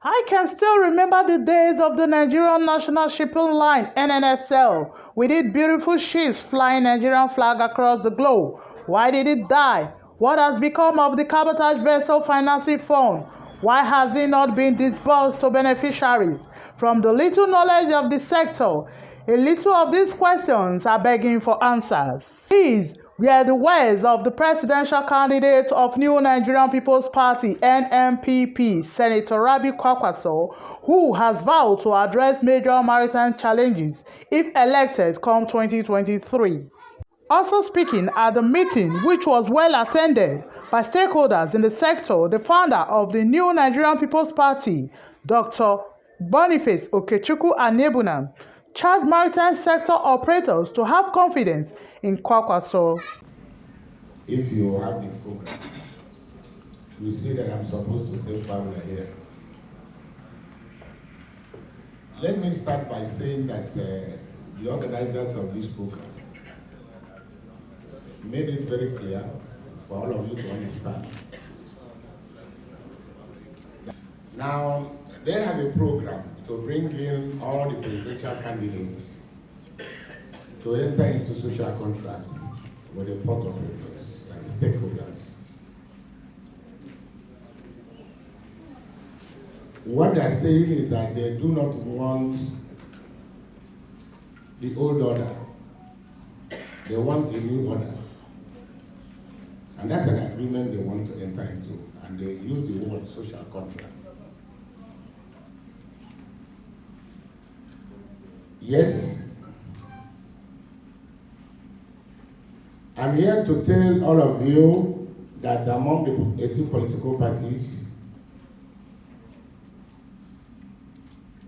I can still remember the days of the Nigerian National Shipping Line (NNSL). We did beautiful ships flying Nigerian flag across the globe. Why did it die? What has become of the cabotage vessel financing fund? Why has it not been disbursed to beneficiaries? From the little knowledge of the sector, a little of these questions are begging for answers. These were the words of the presidential candidate of New Nigerian People's Party (NNPP), Senator Rabi Kwakwaso, who has vowed to address major maritime challenges if elected come 2023. Also speaking at the meeting, which was well attended by stakeholders in the sector, the founder of the New Nigerian People's Party, Dr. Boniface Okechukwu Anebuna, charged maritime sector operators to have confidence in Kwakwaso. If you have the program, you see that I'm supposed to say formula here. Let me start by saying that the organizers of this program made it very clear for all of you to understand. Now, they have a program to bring in all the presidential candidates to enter into social contracts with the port operators and stakeholders. What they are saying is that they do not want the old order. They want a new order. And that's an agreement they want to enter into. And they use the word social contract. Yes, I'm here to tell all of you that among the 18 political parties,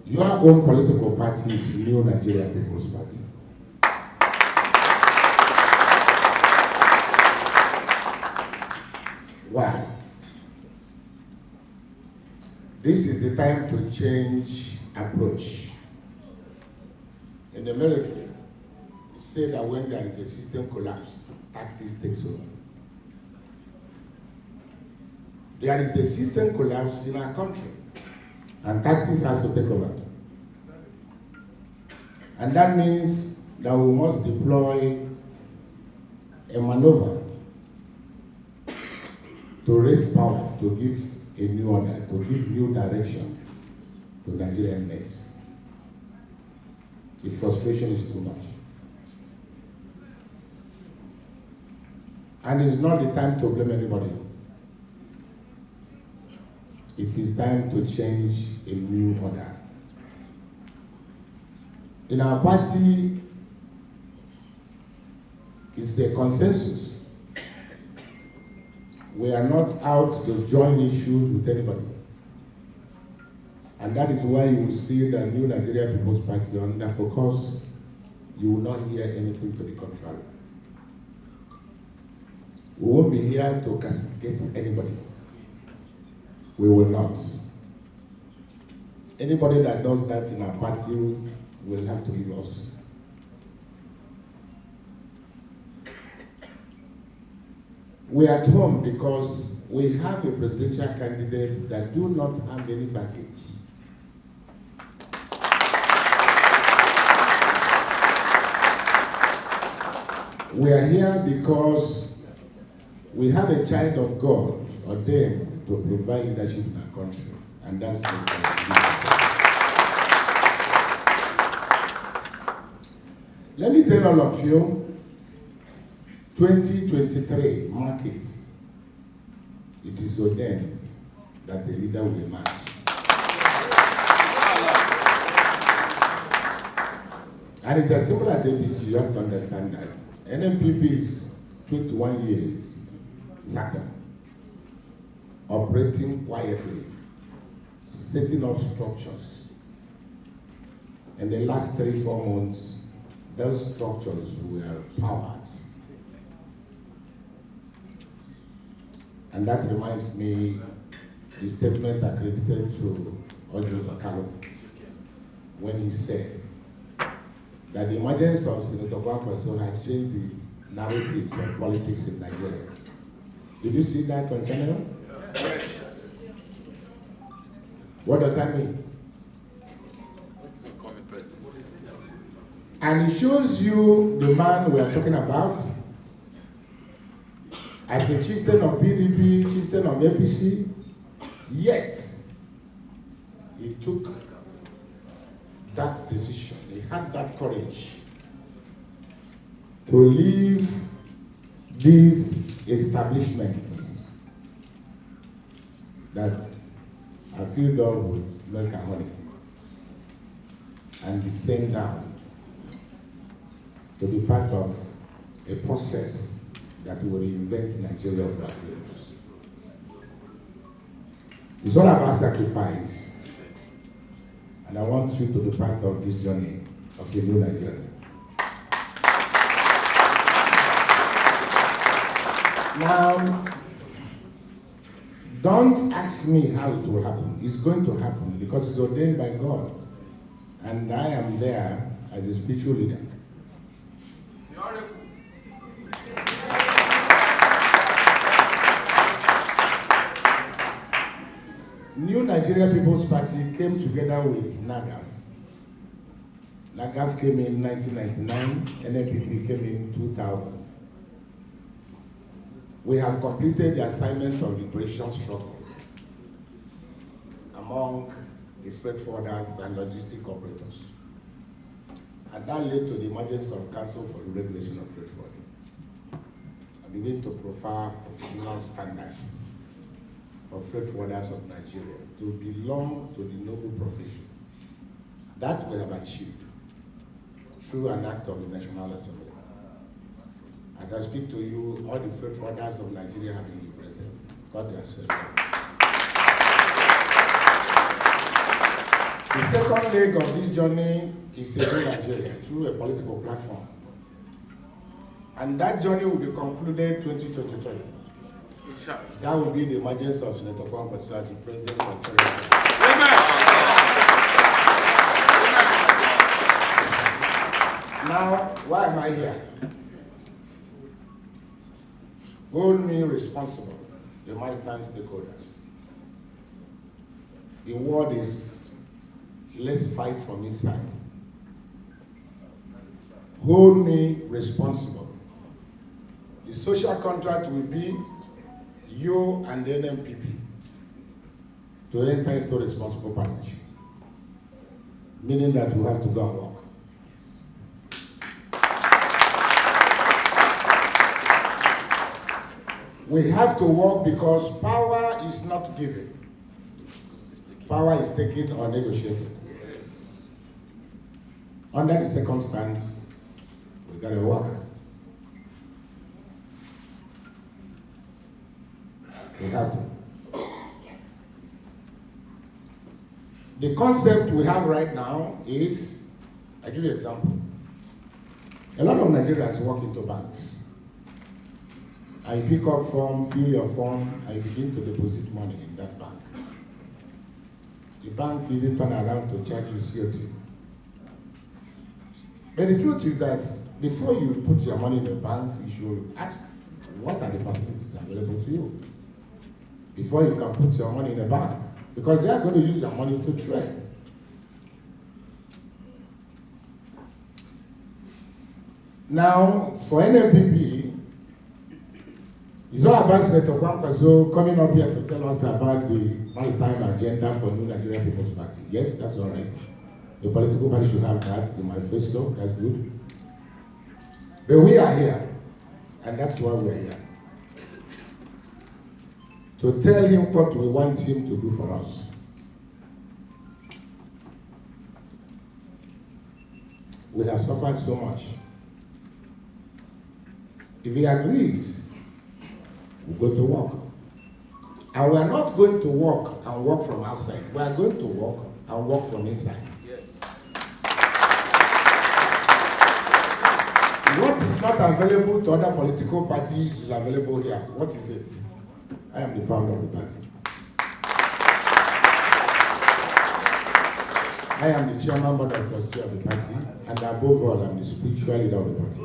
your own political party is New Nigeria People's Party. Why? This is the time to change approach. In the military, they say that when there is a system collapse, tactics takes over. There is a system collapse in our country, and tactics has to take over. And that means that we must deploy a maneuver to raise power, to give a new order, to give new direction to Nigerianness. The frustration is too much. And it's not the time to blame anybody. It is time to change a new order. In our party, it's a consensus. We are not out to join issues with anybody. And that is why you will see the New Nigeria People's Party under focus. You will not hear anything to the contrary. We won't be here to castigate anybody. We will not. Anybody that does that in our party will have to leave us. We are at home because we have a presidential candidate that do not have any baggage. We are here because we have a child of God ordained to provide leadership in our country, and that's Let me tell all of you, 2023 markets, it is ordained that the leader will emerge. And it's as simple as ABC, you have to understand that. NNPP is 21 years, second, operating quietly, setting up structures. In the last 3-4 months, those structures were powered. And that reminds me the statement accredited to Ojo Zakalo when he said that the emergence of Senator Kwakwaso has changed the narrative of politics in Nigeria. Did you see that on camera? Yes. What does that mean? And it shows you the man we are talking about as a chieftain of PDP, chieftain of APC, yet he took that decision. He had that courage to leave these establishments that are filled up with milk and honey and descend down to be part of a process that will reinvent Nigeria's values. It's all about sacrifice, and I want you to be part of this journey of the new Nigeria. Now, don't ask me how it will happen. It's going to happen because it's ordained by God, and I am there as a spiritual leader. New Nigeria People's Party came together with NAGAF. NAGAF came in 1999, NNPP came in 2000. We have completed the assignment of liberation struggle among the freight forwarders and logistic operators. And that led to the emergence of Council for the Regulation of Freight Forwarding. I began to profile professional standards for freight forwarders of Nigeria to belong to the noble profession. That we have achieved through an act of the National Assembly. As I speak to you, all the freight forwarders of Nigeria have been liberated. God their self. The second leg of this journey is a new Nigeria through a political platform. And that journey will be concluded 2023. That will be the emergence of Senator Kwame as the president of the Federal. Now, why am I here? Hold me responsible, the maritime stakeholders. The word is, let's fight from inside. Hold me responsible. The social contract will be you and the NNPP to enter into responsible partnership, meaning that we have to go and work. We have to work because power is not given. Power is taken or negotiated. Under the circumstance, we gotta work. We have to. The concept we have right now is, I give you an example. A lot of Nigerians walk into banks. I pick up form, fill your form, I begin to deposit money in that bank. The bank even turn around to charge you COT. But the truth is that before you put your money in the bank, you should ask, what are the facilities available to you? Before you can put your money in the bank, because they are going to use your money to trade. Now, for NNPP, it's all about Senator Kwame coming up here to tell us about the maritime agenda for New Nigeria People's Party. Yes, that's all right. The political party should have that, the manifesto, that's good. But we are here, and that's why we are here. To tell him what we want him to do for us. We have suffered so much. If he agrees, we go to work. And we are not going to work and work from outside. We are going to work and work from inside. Yes. What is not available to other political parties is available here. What is it? I am the founder of the party. I am the chairman board of trustees of the party, and above all, I'm the spiritual leader of the party.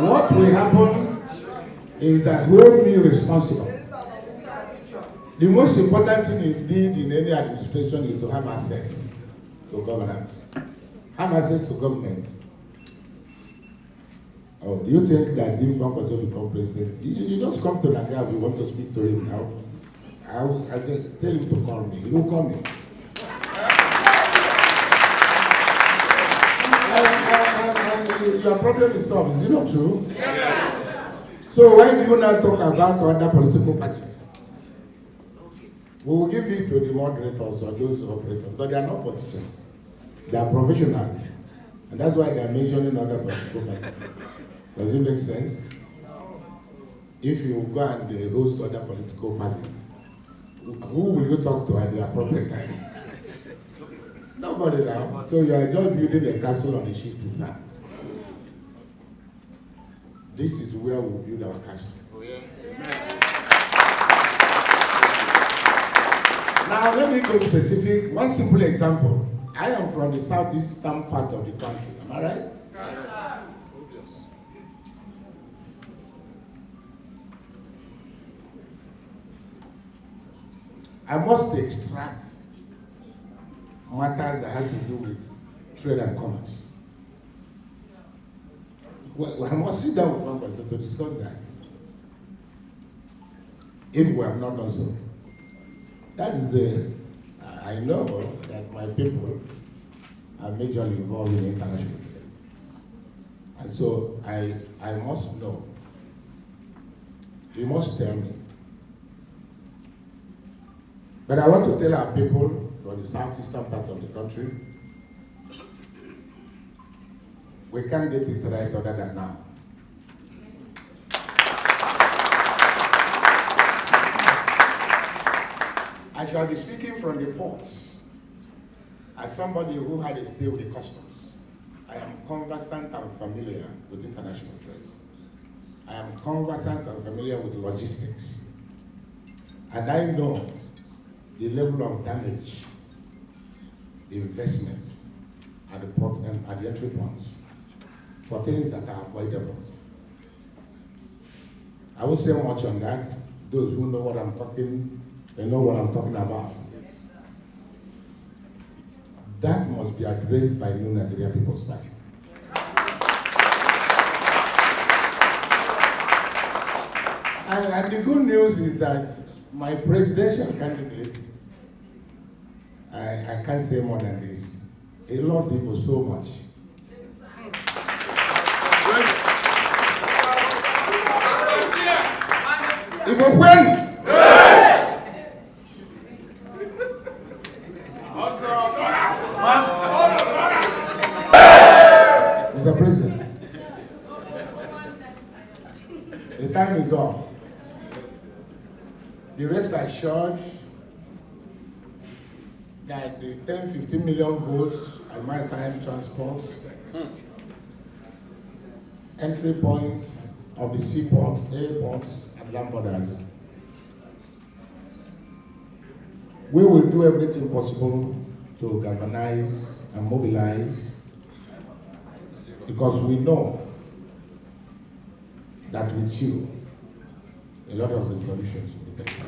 What will happen is that hold me responsible. The most important thing indeed in any administration is to have access to governance. Have access to government. Oh, do you think that if one person become president, you just come to Nigeria, we want to speak to him now? I said, tell him to call me. He will call me. And your problem is solved. Is it not true? Yes. So why do you now talk about other political parties? We will give it to the moderators or those operators, but they are not politicians. They are professionals. And that's why they are mentioning other political parties. Does it make sense? If you go and host other political parties, who will you talk to at the appropriate time? Nobody now. So you are just building a castle on a shifting sand. This is where we build our castle. Oh, yeah. Now let me go specific. One simple example. I am from the southeastern part of the country. Am I right? Yes. I must extract matters that has to do with trade and commerce. Well, I must sit down with one person to discuss that. If we have not done so, that is I know that my people are majorly involved in international trade. And so I must know. You must tell me. But I want to tell our people from the southeastern part of the country, we can't get it right other than now. I shall be speaking from the ports as somebody who had a stay with the customs. I am conversant and familiar with international trade. I am conversant and familiar with logistics. And I know the level of damage, the investments at the port and at the entry points for things that are avoidable. I won't say much on that. Those who know what I'm talking, they know what I'm talking about. That must be addressed by New Nigeria People's Party. And the good news is that my presidential candidate, I can't say more than this. He loved people so much. He was when? Mr. President, the time is up. The rest assured that the 10-15 million votes at maritime transport, entry points of the seaports, airports, and land borders, we will do everything possible to galvanize and mobilize, because we know that with you, a lot of the solutions will be taken.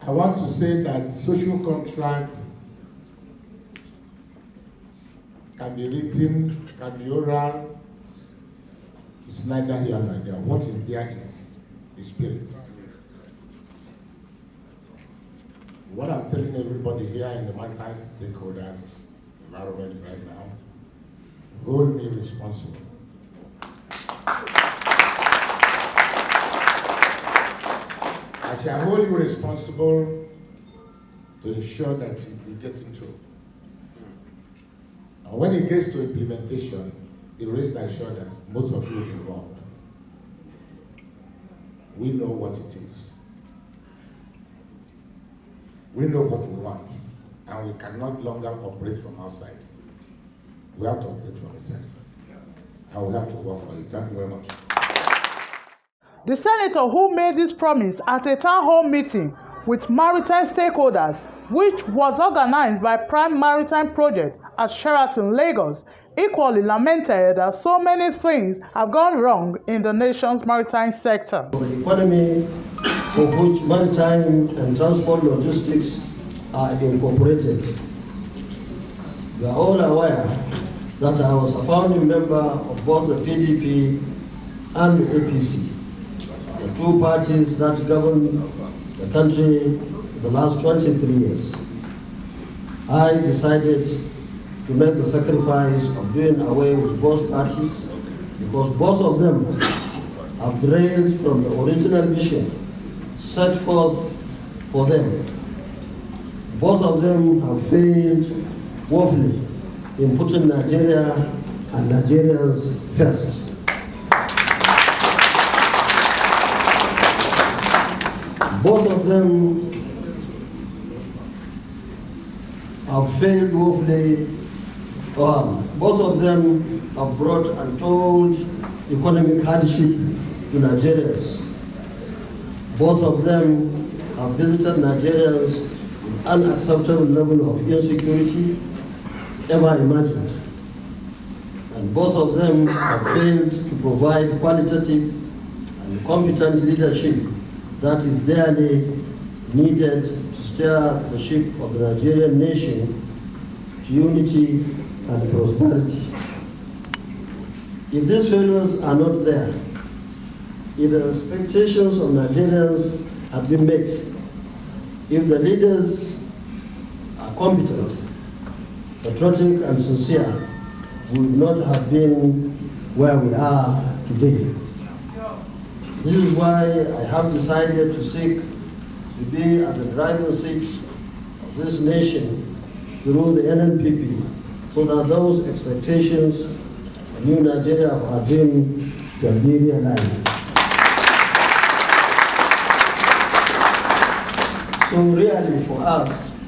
I want to say that social contracts can be written, can be oral. It's neither here nor there. What is there is the spirit. What I'm telling everybody here in the maritime stakeholders environment right now, hold me responsible. I shall hold you responsible to ensure that we get into. And when it gets to implementation, the rest assured that most of you involved, we know what it is. We know what we want, and we can no longer operate from outside. We have to operate from inside, and we have to work for it. Thank you very much. The senator who made this promise at a town hall meeting with maritime stakeholders which was organized by Prime Maritime Project at Sheraton, Lagos, equally lamented that so many things have gone wrong in the nation's maritime sector. The economy for which maritime and transport logistics are incorporated. You are all aware that I was a founding member of both the PDP and the APC, the two parties that govern the country the last 23 years. I decided to make the sacrifice of doing away with both parties because both of them have derailed from the original vision set forth for them. Both of them have failed woefully in putting Nigeria and Nigerians first. Both of them have failed woefully. Both of them have brought untold economic hardship to Nigerians. Both of them have visited Nigerians with unacceptable level of insecurity ever imagined. And both of them have failed to provide qualitative and competent leadership that is dearly needed to steer the ship of the Nigerian nation to unity and prosperity. If these failures are not there, if the expectations of Nigerians have been met, if the leaders are competent, patriotic and sincere, we would not have been where we are today. This is why I have decided to seek to be at the driving seat of this nation through the NNPP, so that those expectations of new Nigeria of our dream can be realized. So really for us,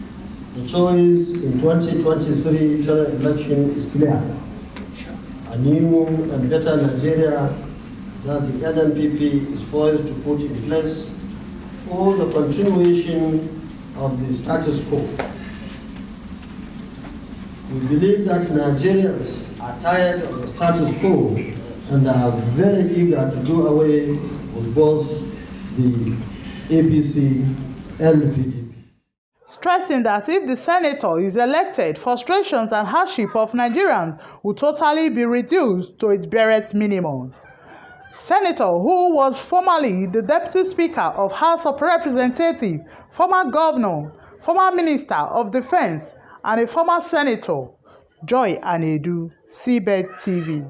the choice in 2023 general election is clear. A new and better Nigeria that the NNPP is poised to put in place for the continuation of the status quo. We believe that Nigerians are tired of the status quo and are very eager to do away with both the APC and the PDP. Stressing that if the senator is elected, frustrations and hardship of Nigerians will totally be reduced to its barest minimum. Senator, who was formerly the Deputy Speaker of House of Representatives, former Governor, former Minister of Defense, and a former Senator, Joy Anedu, Seabed TV.